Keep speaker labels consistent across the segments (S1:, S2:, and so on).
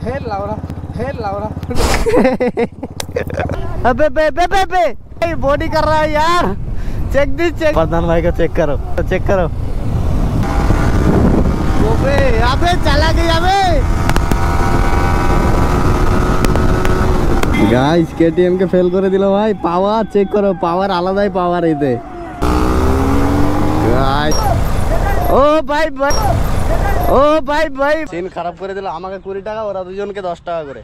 S1: Hello लावरा
S2: अबे बे बे बे बे body कर रहा है यार। चेक दिस चेक, प्रधान भाई का चेक करो अबे अबे चला गया बे। गाइस केटीएम के फेल করে দিল ভাই। পাওয়ার চেক করো, পাওয়ার আলাদাই পাওয়ার এতে গাইস। ও ভাই ভাই সিন খারাপ করে দিল। আমাকে 20 টাকা, ওরা দুজনকে 10 টাকা করে।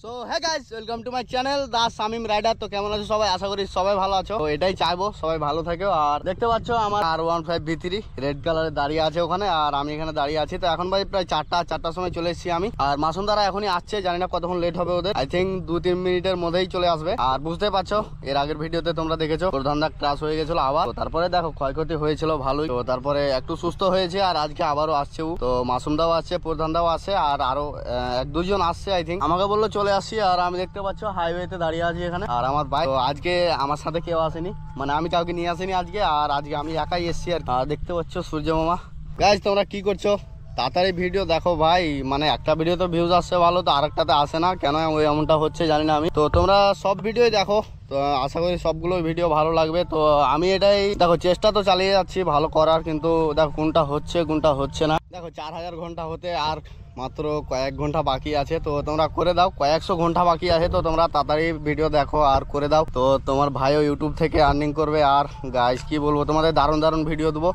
S2: So hey guys, welcome to my channel the Shamim rider. তো কেমন আছো সবাই? আশা করি সবাই ভালো আছো। তো এটাই চাইবো সবাই ভালো থাকো। আর দেখতে পাচ্ছ আমার R15 V3 রেড কালারে দাঁড়িয়ে আছে ওখানে, আর আমি এখানে দাঁড়িয়ে আছি। তো এখন ভাই প্রায় 4টার সময় চলে এসেছি আমি। আর মাসুম দ্বারা এখনই আসছে, জানি না কতক্ষণ লেট হবে ওদের। আই থিঙ্ক 2-3 মিনিটের মধ্যেই চলে আসবে। আর বুঝতে পারছো এর আগের ভিডিওতে তোমরা দেখেছো প্রধানদা ক্রাশ হয়ে গেছিল আবার। তারপরে দেখো ক্ষয়ক্ষতি হয়েছিল ভালোই। তো তারপরে একটু সুস্থ হয়েছে, আর আজকে আবারও আসছে। তো মাসুমদাও আসছে, প্রধানদাও আসছে, আর আরো 1-2 জন আসছে আই থিঙ্ক। আমাকে বললো চলে আসছি, আর আমি দেখতে পাচ্ছ হাইওয়েতে দাঁড়িয়ে আছি এখানে। আর আমার বাইক, আজকে আমার সাথে কেউ আসেনি, মানে আমি কাউকে নিয়ে আসিনি আজকে। আর আজকে আমি একাই এসছি। আর দেখতে পাচ্ছ সূর্য মামা। গাইস তোমরা কি করছো? তাড়াতাড়ি ভিডিও দেখো ভাই। মানে একটা ভিডিও তো ভিউজ আসছে ভালো, তো আরেকটাতে আসে না কেন, ওই এমনটা হচ্ছে জানি না আমি। তো তোমরা সব ভিডিওই দেখো, তো আশা করি সবগুলো ভিডিও ভালো লাগবে। তো আমি এটাই দেখো চেষ্টা তো চালিয়ে যাচ্ছি ভালো করার, কিন্তু দেখো কোনটা হচ্ছে না। দেখো 4000 ঘন্টা হতে আর মাত্র কয়েক ঘন্টা বাকি আছে। তো তোমরা করে দাও, কয়েকশো ঘন্টা বাকি আছে। তো তোমরা তাড়াতাড়ি ভিডিও দেখো আর করে দাও। তো তোমার ভাইও ইউটিউব থেকে আর্নিং করবে। আর গাইস কি বলবো, তোমাদের দারুণ ভিডিও দেবো।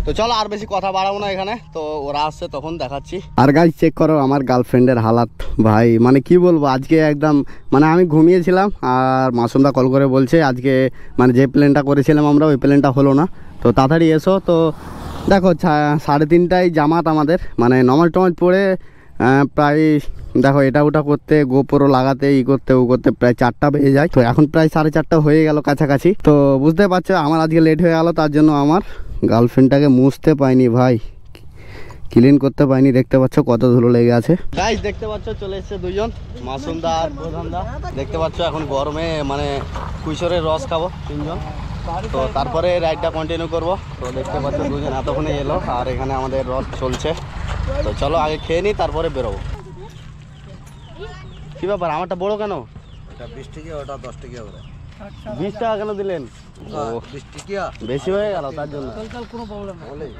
S2: তো চলো আর বেশি কথা বাড়াবো না এখানে। তো ওরা আসছে তখন দেখাচ্ছি। আর গাইস চেক করো আমার গার্লফ্রেন্ডের হালাত ভাই, মানে কি বলবো আজকে একদম, মানে আমি ঘুমিয়েছিলাম আর মাসুমদা কল করে বলছে আজকে মানে যে প্ল্যানটা করেছিলাম আমরা ওই প্ল্যানটা হলো না, তো তাড়াতাড়ি এসো। তো দেখো 3:30টায় জামাত আমাদের, মানে নমাজ টমাজ পড়ে প্রায় দেখো এটা ওটা করতে, গোপ্রো লাগাতে, ও করতে প্রায় 4টা বেজে যায়। তো এখন প্রায় 4:30 হয়ে গেল কাছাকাছি। তো বুঝতে পারছো আমার আজকে লেট হয়ে গেল, তার জন্য আমার গার্লফ্রেন্ডটাকে মুছতে পাইনি ভাই, ক্লিন করতে পাইনি। দেখতে পাচ্ছ কত ধুলো লেগে আছে। গাইস দেখতে পাচ্ছ চলে এসছে দুজন, মাসুমদা আর প্রধানদা। দেখতে পাচ্ছ এখন গরমে মানে কুইশরের রস খাবো 3জন। তো তারপরে রাইডটা কন্টিনিউ করব। তো দেখতে পাচ্ছ দুজন এতক্ষণে এলো, আর এখানে আমাদের রস চলছে। তো চলো আগে খেয়ে নিই, তারপরে বেরোবো। কি ব্যাপার আমারটা বড় কেন?
S3: এটা 20 টাকা, ওটা 10 টাকা করে।
S2: 20 টাকা কেন দিলেন?
S3: 20 টাকা
S2: বেশি হয়ে গেল তার জন্য।
S1: কোনো প্রবলেম নেই।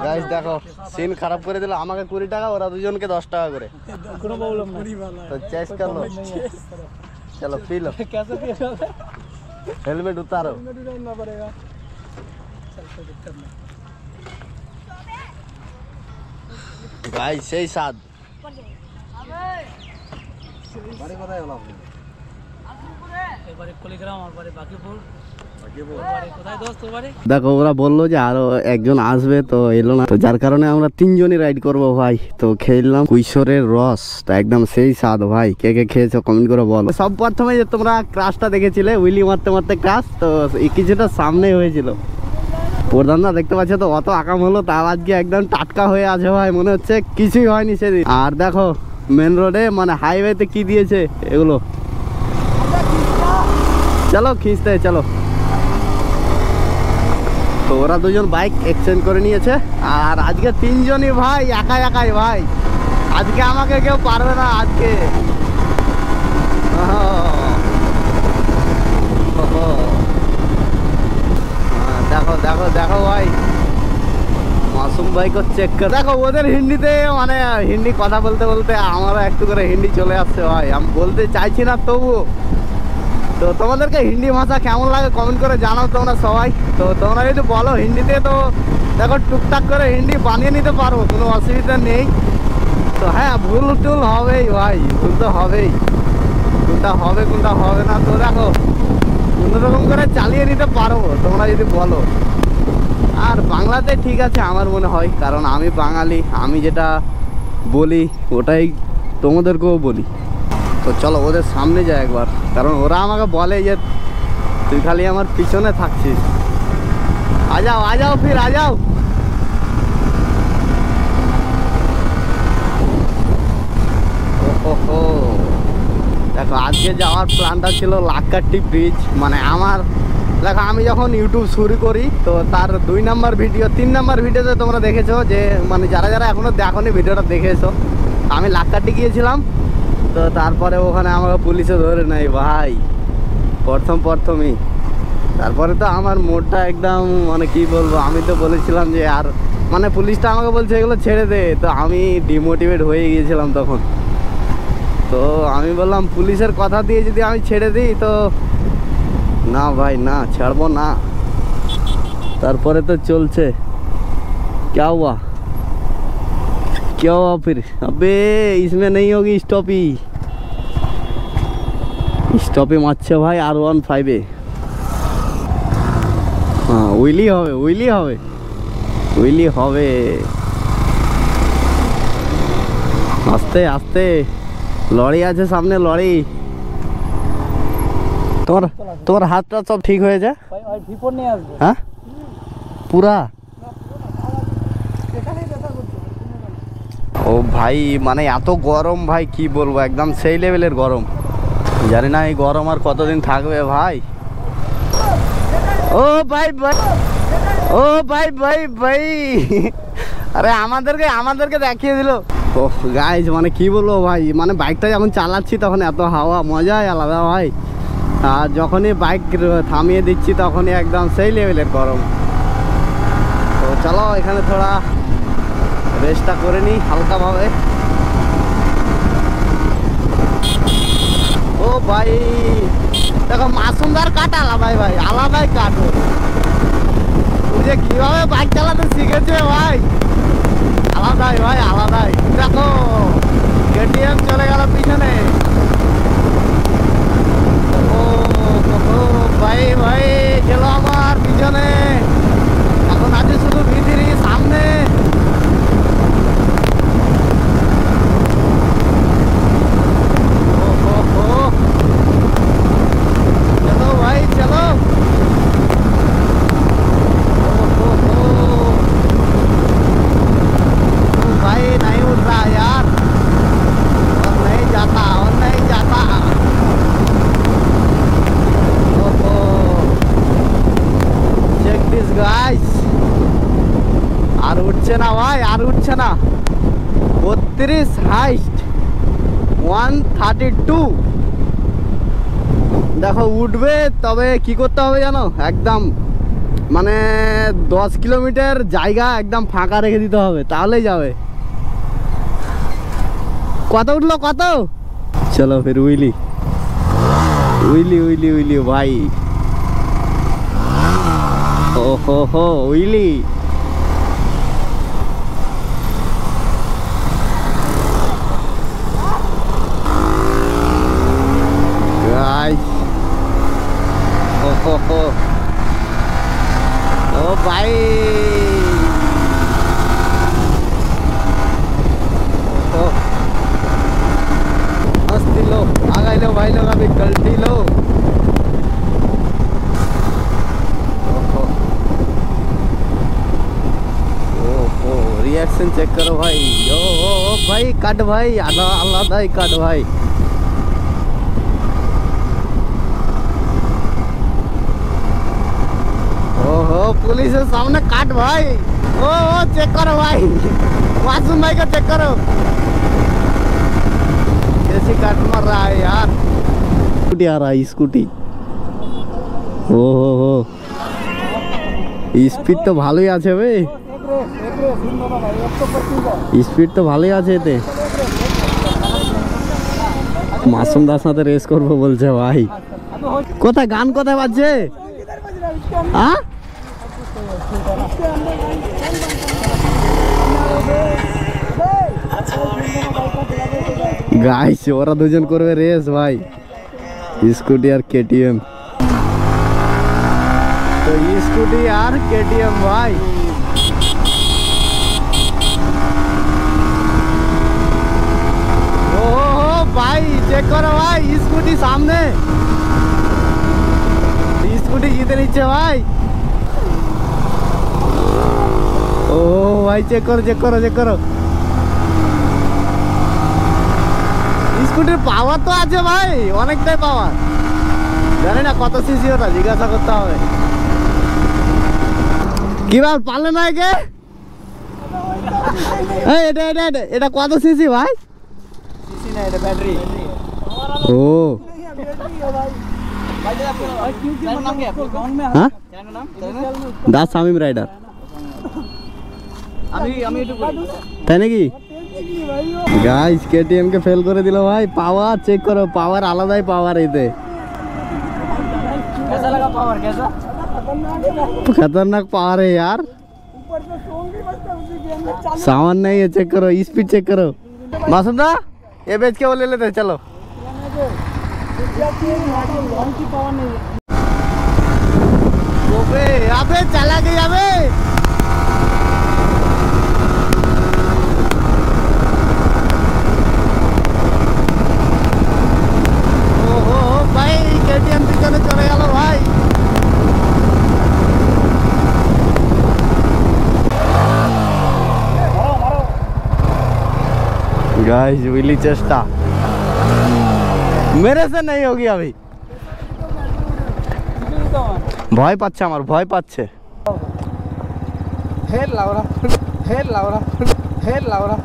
S2: গাইস দেখো সিন খারাপ করে দিল। আমাকে 20 টাকা, ওরা দুজনকে 10 টাকা করে।
S1: কোনো প্রবলেম নেই।
S2: তো চেস कर लो, चलो पी लो।
S1: कैसे पिएगा?
S2: हेलमेट उतारो।
S1: ना पड़ेगा। चल कोई दिक्कत नहीं।
S2: गाइस সেই স্বাদ।
S3: বাড়ি কোথায় হলো আপনি?
S1: এবারে কুড়িগ্রাম, আর বাড়ি বাকিপুর। কোথায় দোস্ত বাড়ি?
S2: দেখো ওরা বললো যে আরো একজন আসবে, তো এলো না। তো যার কারণে আমরা 3জনই রাইড করবো ভাই। তো খেলাম কুইশরের রস, তো একদম সেই স্বাদ ভাই। কে কে খেয়েছো কমেন্ট করে বলো। সব প্রথমে যে তোমরা ক্রাশটা দেখেছিলে, উইলি মারতে ক্রাশ, তো কিছুটা সামনে হয়েছিল। প্রধানদা দেখতে পাচ্ছ তো অত আকাম হলো, তাও আজকে একদম টাটকা হয়ে আছে ভাই, মনে হচ্ছে কিছুই হয়নি সেদিন। আর দেখো মেন রোডে মানে হাইওয়েতে কি দিয়েছে এগুলো। চলো খিঁচতে চলো। তো ওরা দুজন বাইক এক্সচেঞ্জ করে নিয়েছে, আর আজকে 3জনই ভাই একাই ভাই। আজকে আমাকে কেউ পারবে না আজকে। দেখো ভাই মাসুম ভাই কো চেক কর। দেখো ওদের হিন্দিতে মানে হিন্দি কথা বলতে আমারও একটু করে হিন্দি চলে আসছে ভাই। আমি বলতে চাইছি না তবু। তো তোমাদেরকে হিন্দি ভাষা কেমন লাগে কমেন্ট করে জানাও তোমরা সবাই। তো তোমরা যদি বলো হিন্দিতে, তো দেখো টুকটাক করে হিন্দি বানিয়ে নিতে পারবো, কোনো অসুবিধা নেই। তো হ্যাঁ ভুল টুল হবেই ভাই, ভুল তো হবেই, কোনটা হবে না। তো দেখো কোনোরকম করে চালিয়ে নিতে পারবো তোমরা যদি বলো। আর বাংলাতে ঠিক আছে আমার মনে হয়, কারণ আমি বাঙালি, আমি যেটা বলি ওটাই তোমাদেরকেও বলি। তো চলো ওদের সামনে যাই একবার, কারণ ওরা আমাকে বলে যে তুই খালি আমার পিছনে থাকছিস। আজাও ফির আজাও। ওহো দেখো আজকে যাওয়ার প্ল্যানটা ছিল লাক্কাট্টি ব্রিজ, মানে আমার দেখো আমি যখন ইউটিউব শুরু করি তো তার 2 নাম্বার ভিডিও 3 নাম্বার ভিডিওতে তোমরা দেখেছো যে মানে যারা যারা এখনো দেখোনি ভিডিওটা দেখেছো, আমি লাক্কাটি গিয়েছিলাম। তো তারপরে ওখানে আমাকে পুলিশে ধরে নেয় ভাই প্রথমই। তারপরে তো আমার মোডটা একদম মানে কি বলবো, আমি তো বলেছিলাম যে আর মানে পুলিশটা আমাকে বলছে এগুলো ছেড়ে দে, তো আমি ডিমোটিভেট হয়ে গিয়েছিলাম তখন। তো আমি বললাম পুলিশের কথা দিয়ে যদি আমি ছেড়ে দিই তো না ভাই না, ছাড়বো না। তারপরে তো চলছে। क्या हुआ फिर? अबे इसमें नहीं होगी स्टॉपी मारছে ভাই R15 হ্যাঁ উইলি হবে। আস্তে আস্তে লরি আছে সামনে, লরি। তোমার হাতটা সব ঠিক হয়ে যায়?
S1: ভাই ভিপর নিয়ে আসবো।
S2: হ্যাঁ পুরা? ও ভাই মানে এত গরম ভাই কি বলবো, একদম সেই লেভেলের গরম। জানি না এই গরম আর কতদিন থাকবে ভাই। ও ভাই আরে আমাদেরকে দেখিয়ে দিল। ও গাইজ মানে কি বলবো ভাই, মানে বাইকটা যখন চালাচ্ছি তখন এত হাওয়া, মজাই আলাদা ভাই। আর যখনই বাইক থামিয়ে দিচ্ছি তখনই একদম সেই লেভেলের গরম। তো চলো এখানে থোড়া রেস্টটা করে নিই হালকাভাবে। ও ভাই দেখো মাসুমদার কাট আলাদাই কাট। ও যে কিভাবে বাইক চালাতে শিখেছে ভাই, আলাদাই। দেখো কেটিএম চলে গেল পিছনে। ও ভাই গেল আমার পিছনে। এখন আছে শুধু ভিতরি সামনে। चलो भाई चलो। भाई नहीं उठ रहा यार, और नहीं जाता। चेक दिस गाइस, আর উঠছে না ভাই, 32 হাইস্ট 132। দেখো উঠবে, তবে কি করতে হবে জানো, একদম মানে 10 কিলোমিটার জায়গা একদম ফাঁকা রেখে দিতে হবে, তাহলেই যাবে। কত উঠলো কত? চলো ফির উইলি ভাই। ও হো উইলি। ओ भाई मस्ती लो, आ गए लो भाई लोग, अभी गलती लो। रिएक्शन चेक करो भाई। ओ भाई काट भाई, आलादा ही काट भाई। पुलिस है सामने, काट भाई। ओ चेक करो भाई, मासूम भाई का चेक करो, कैसी काट मार रहा है यार। स्कूटी आ रहा है, स्कूटी। ओ हो স্পিড তো ভালোই আছে বে, স্পিড তো ভালোই আছে এতে। মাসুমদার সাথে রেস করবো বলছে ভাই। কোথায় গান কোথায় বাজছে? হ্যাঁ গাইস ওরা দুজন করবে রেস ভাই, স্কুটি আর কেটিএম। তো স্কুটি আর কেটিএম ভাই। ও ভাই চেক করো ভাই, স্কুটি সামনে, স্কুটি জিতে নিচ্ছে ভাই। ও ভাই চেক করো স্কুটির পাওয়ার তো আছে ভাই, অনেকটাই পাওয়ার। জানি না কত সিসি ওটা, জিজ্ঞাসা করতে হবে। কি বল পারলে না একে? এই এটা এটা এটা এটা কত সিসি ভাই?
S3: সিসি না, এটা ব্যাটারি।
S2: ও হ্যাঁ দাস শামিম রাইডার তাই নাকি? গাইস কেটিএম কে ফেল করে দিল ভাই। পাওয়ার চেক করো, পাওয়ার আলাদাই পাওয়ার এতে। खतरनाक पावर है यार। सामान नहीं है, चेक करो, स्पीड चेक करो। मासूम दा ये बेच के वो ले लेते हैं, चलो। अबे चला गया अबे। ओहो भाई केटीएम पिछने चले गেল भाई। गाइस विली चेष्टा मेरे से नहीं होगी अभी। ভয় পাচ্ছে আমার, ভয় পাচ্ছে।
S3: হেল লাউরা, হেল লাউরা, হেল লাউরা।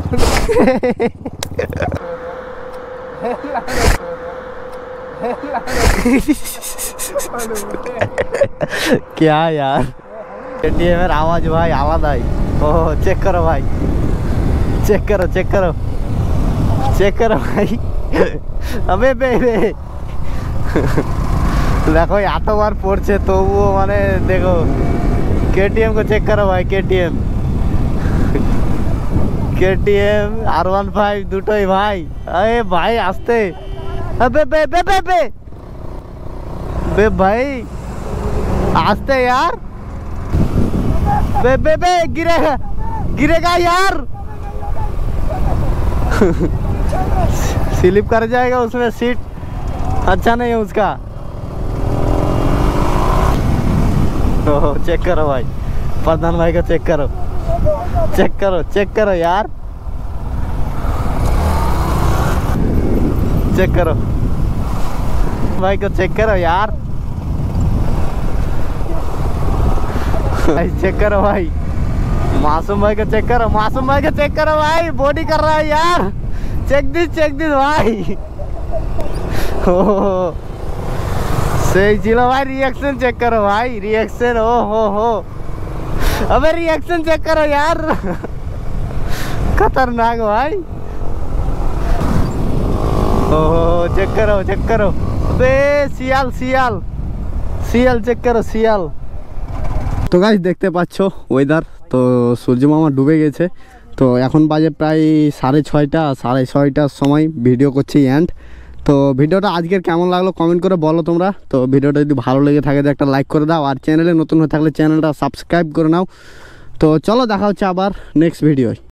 S2: क्या यार केटीएम এর आवाज भाई আলাদাই। ओ चेक करो भाई, चेक करो, चेक करो, चेक करो भाई। अबे बे देखो एत बार पड़ছে তবুও মানে देखो केटीएम को चेक करो भाई। केटीएम केटीएम R15 দুটোই ভাই। अरे भाई आस्ते, अबे बे बे बे बे बे भाई आस्ते यार। बे बे बे गिरेगा, गिरेगा यार। स्लिप कर जाएगा, उसमें सीट अच्छा नहीं है उसका। तो चेक करो भाई, प्रधान भाई को चेक करो, चेक करो, चेक करो यार, चेक करो भाई को, चेक करो यार। भाई चेक करो भाई, मासूम भाई को चेक करो, मासूम भाई को चेक करो भाई, बॉडी कर रहा है यार। चेक दिस भाई। सही चलो भाई, रिएक्शन चेक करो भाई, रिएक्शन। ओ हो अबे रिएक्शन चेक करो यार। खतरनाक भाई। ओहो चेक करो, चेक करो। अबे सियाल सियाल सियाल चेक करो, सियाल। তো গাইস দেখতে পাচ্ছো ওয়েদার, তো সূর্য মামা ডুবে গেছে। তো এখন বাজে প্রায় 6:30, 6:30টার সময় ভিডিও করছি এন্ড। তো ভিডিওটা আজকের কেমন লাগলো কমেন্ট করে বলো তোমরা। তো ভিডিওটা যদি ভালো লেগে থাকে তো একটা লাইক করে দাও, আর চ্যানেলে নতুন হয়ে থাকলে চ্যানেলটা সাবস্ক্রাইব করে নাও। তো চলো দেখা হচ্ছে আবার নেক্সট ভিডিওয়।